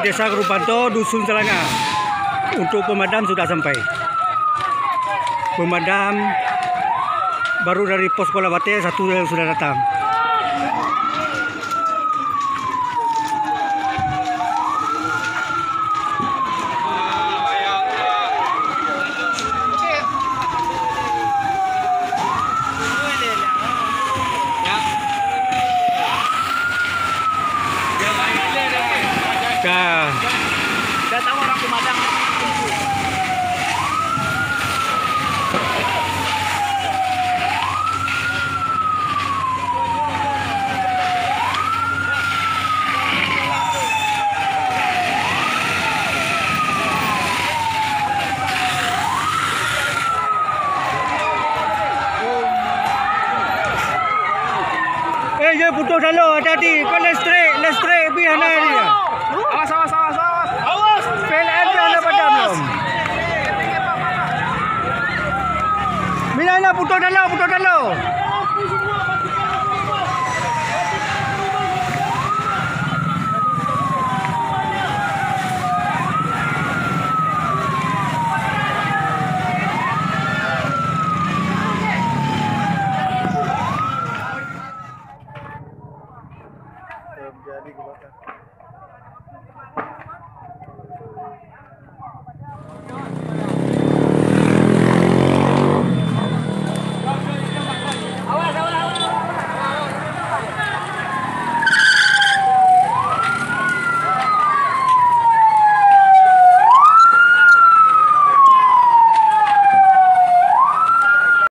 Desa Kerupanto, Dusun Celanga. Untuk pemadam sudah sampai. Pemadam baru dari pos Kolabate, satu yang sudah datang. Udah tahu orang pemadam. Ye putus dulu, hati-hati. Kau let's straight behind dia. Awas. PLN dia ada padam belum? Bila putus dulu. Jadi